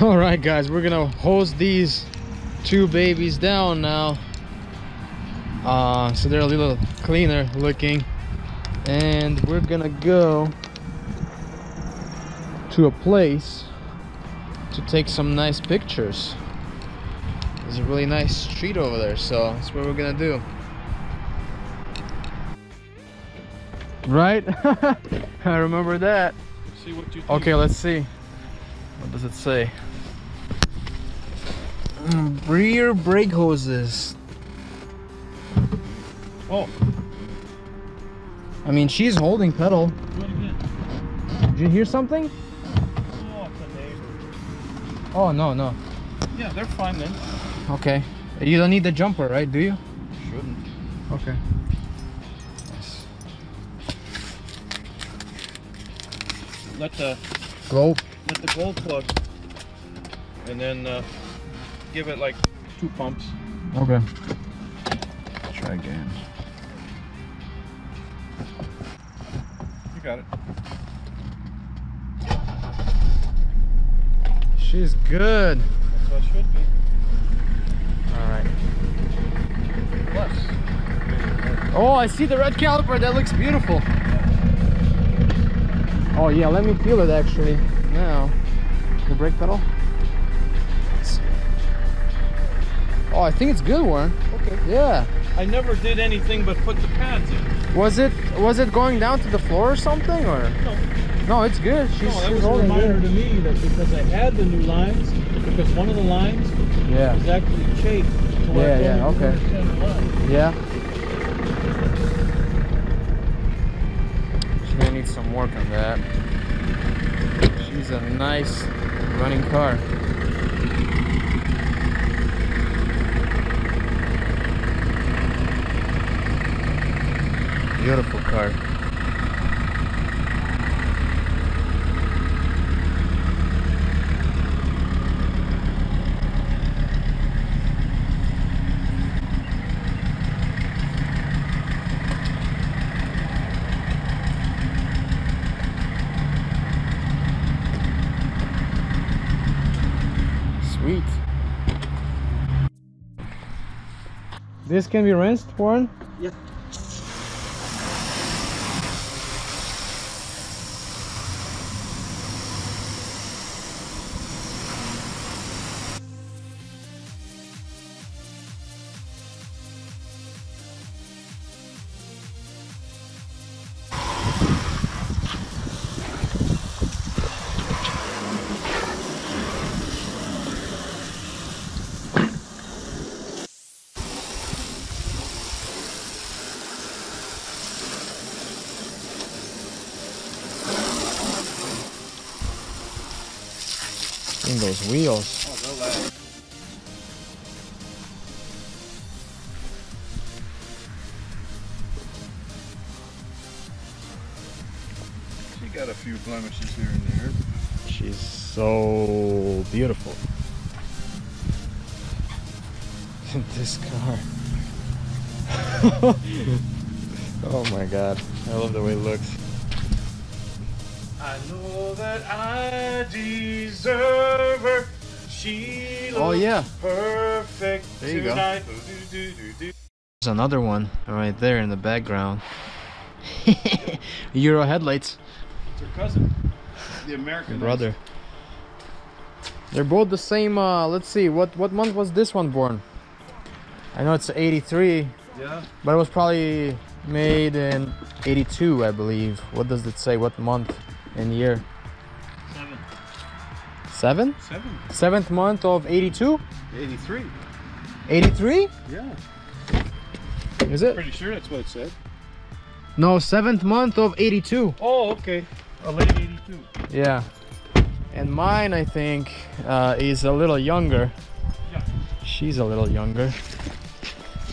All right, guys, we're gonna hose these two babies down now, so they're a little cleaner looking, and we're gonna go to a place to take some nice pictures. There's a really nice street over there, so that's what we're gonna do. Right? I remember that. Let's see what you think. Okay, let's see. What does it say? Rear brake hoses. Oh. I mean, she's holding pedal. Do it again. Did you hear something? Oh, it's a neighbor. Oh, no, no. Yeah, they're fine then. Okay. You don't need the jumper, right? Do you? Shouldn't. Okay. Nice. Let the Globe. gold plug, and then give it like 2 pumps. Okay. Try again. You got it. She's good. That's what it should be. All right. Plus. Oh, I see the red caliper. That looks beautiful. Oh yeah, let me feel it actually. Now, the brake pedal. Let's see. Oh, I think it's good, Warren. Okay. Yeah. I never did anything but put the pads in. Was it going down to the floor or something, or? No. No, it's good. No, that was a reminder to me that because I had the new lines, because one of the lines is actually chafed. So Yeah, okay. Yeah. She's gonna need some work on that. She's a nice running car. Beautiful car. Sweet. This can be rinsed, Warren? Yeah. In those wheels. Oh, they'll last. She got a few blemishes here and there. She's so beautiful. This car. Oh my god. I love the way it looks. I know that I deserve her. She looks perfect there you tonight. There's another one right there in the background. Euro headlights. It's her cousin, the American brother. They're both the same. Let's see, what month was this one born? I know it's 83. Yeah. But it was probably made in 82, I believe. What does it say? What month and year? 7. 7? 7th month of 82? 83. 83? Yeah. Is it? Pretty sure that's what it said. No, 7th month of 82. Oh, okay. A late 82. Yeah. And mine, I think, is a little younger. Yeah. She's a little younger.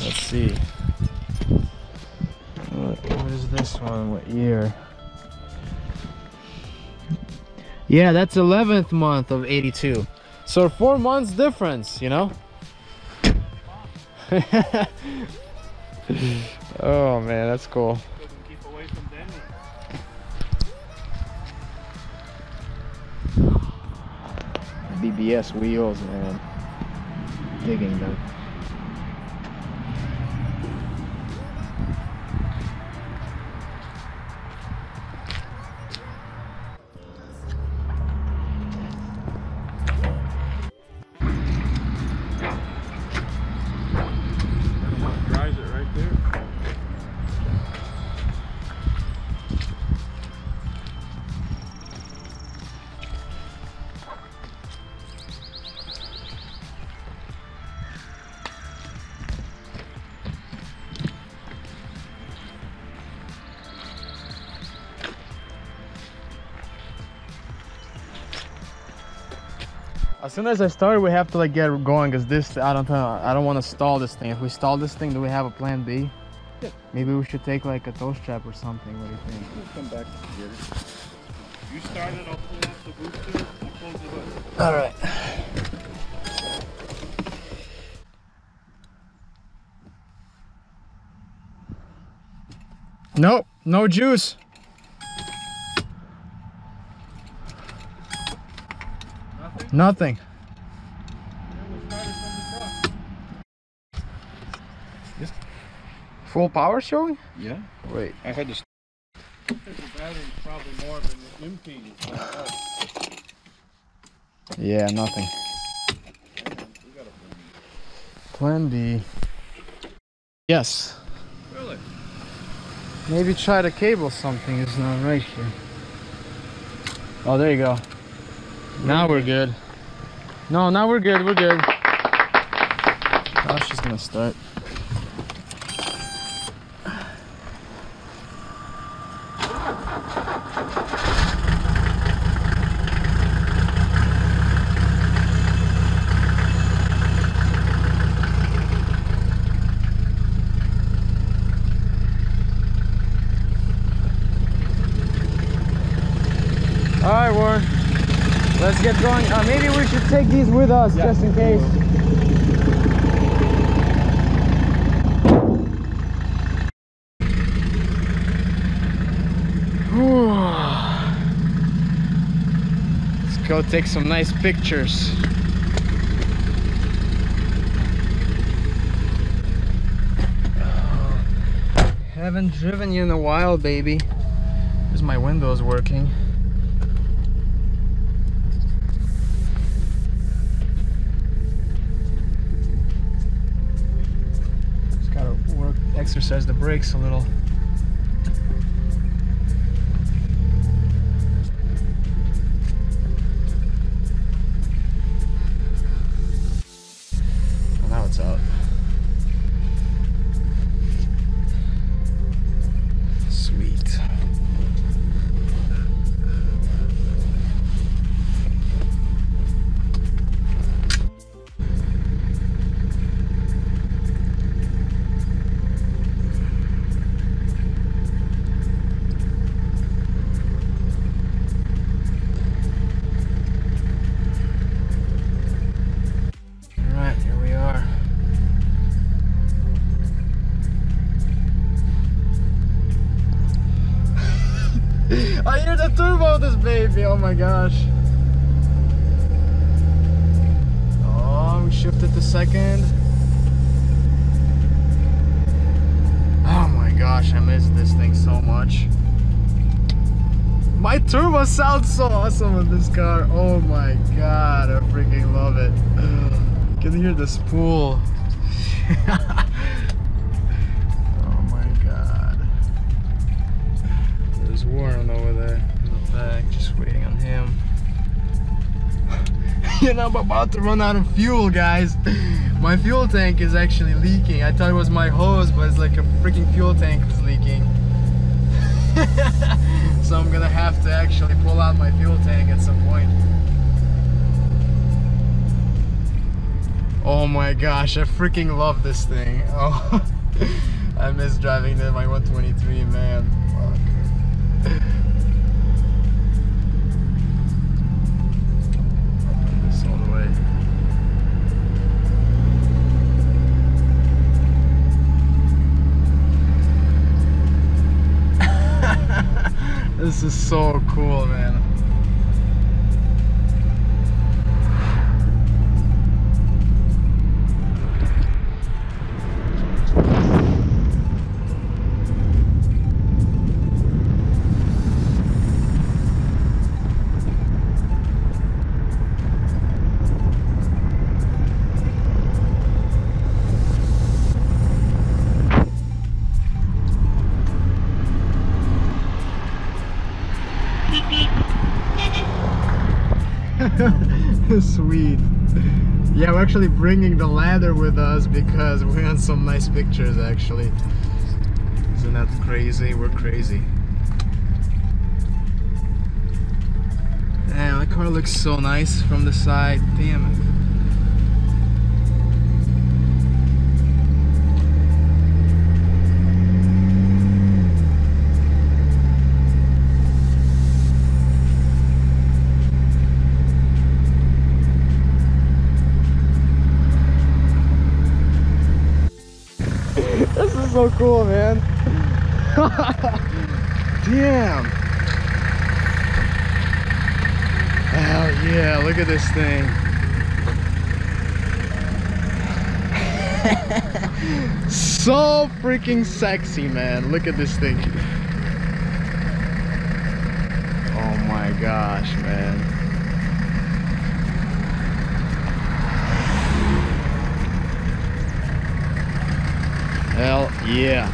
Let's see. What is this one? What year? Yeah, that's 11th month of 82. So 4 months difference, you know? Oh man, that's cool. Keep away from Danny. BBS wheels, man. Digging them. Dries it right there. As soon as I start, we have to like get going, because this, I don't want to stall this thing. If we stall this thing, do we have a plan B? Yeah. Maybe we should take like a tow strap or something. What do you think? We'll come back to get it. You start it, I'll pull off the booster, I'll close it up. All right. Nope, no juice. Nothing. Full power showing? Yeah. Wait. I had to. The battery's probably more than the impedance. Yeah, nothing. Plan B. Yes. Really? Maybe try to cable something. It's not right here. Oh, there you go. Now we're good. No, now we're good. We're good. Now she's gonna start. All right, Warren. Let's get going. Maybe we should take these with us, yeah, just in case. Let's go take some nice pictures. Haven't driven you in a while, baby. There's my windows working. Exercise the brakes a little. Well, now it's out. Sweet. I hear the turbo of this baby, oh my gosh. Oh, we shifted to second. Oh my gosh, I miss this thing so much. My turbo sounds so awesome in this car. Oh my god, I freaking love it. You can hear the spool. Warren over there in the back, just waiting on him. You know, I'm about to run out of fuel, guys. My fuel tank is actually leaking. I thought it was my hose, but it's like a freaking fuel tank is leaking. So I'm gonna have to actually pull out my fuel tank at some point. Oh my gosh, I freaking love this thing. Oh, I miss driving my 123, man. Fuck. This all the way. This is so cool, man. sweet. Yeah, we're actually bringing the ladder with us because we want some nice pictures actually. Isn't that crazy? We're crazy. Damn, that car looks so nice from the side. Damn it. This is so cool, man. Damn. Hell yeah, look at this thing. So freaking sexy, man. Look at this thing. Oh my gosh, man. Hell yeah.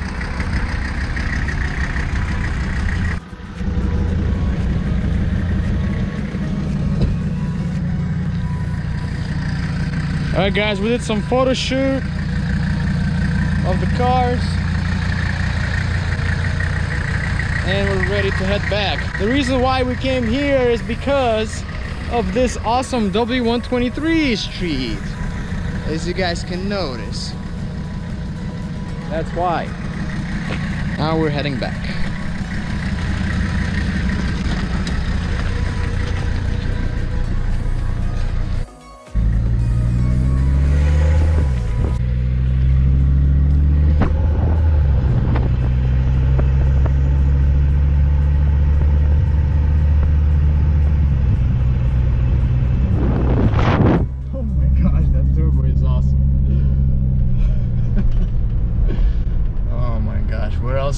Alright guys, we did some photo shoot of the cars and we're ready to head back. The reason why we came here is because of this awesome W123 street, as you guys can notice. That's why. Now we're heading back.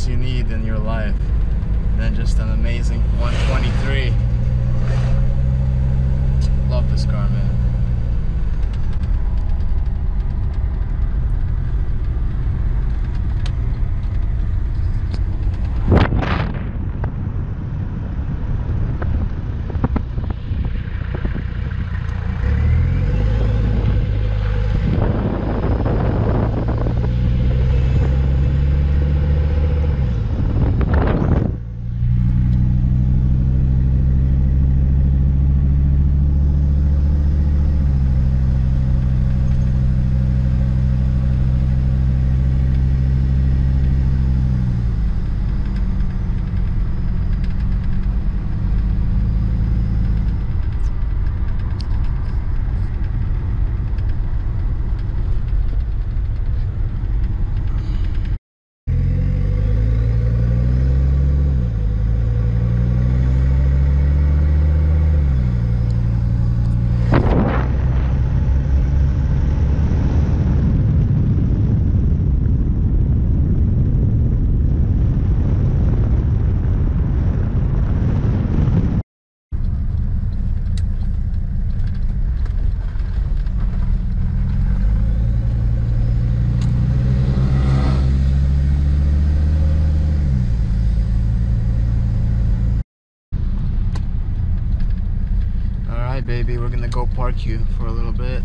You need in your life than just an amazing 123. Love this car, man. Baby, we're gonna go park you for a little bit.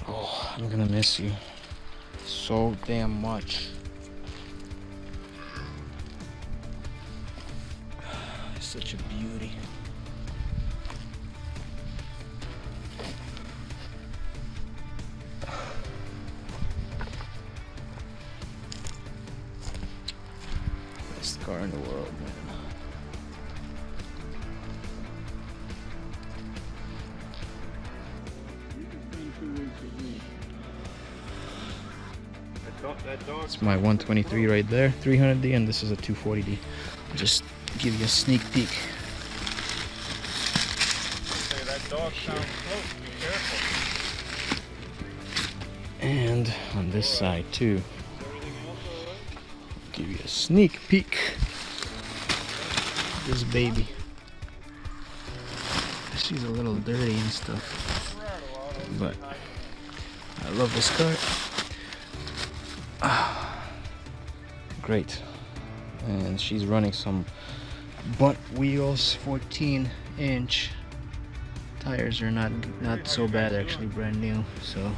Oh, I'm gonna miss you so damn much. It's such a beauty. Best car in the world, man. It's my 123 right there, 300D, and this is a 240D. I'll just give you a sneak peek. Hey, that dog sounds close. Be careful. And on this side too. Give you a sneak peek. This baby. She's a little dirty and stuff, but I love this car. Great. And she's running some butt wheels, 14-inch. Tires are not so bad, actually, brand new. So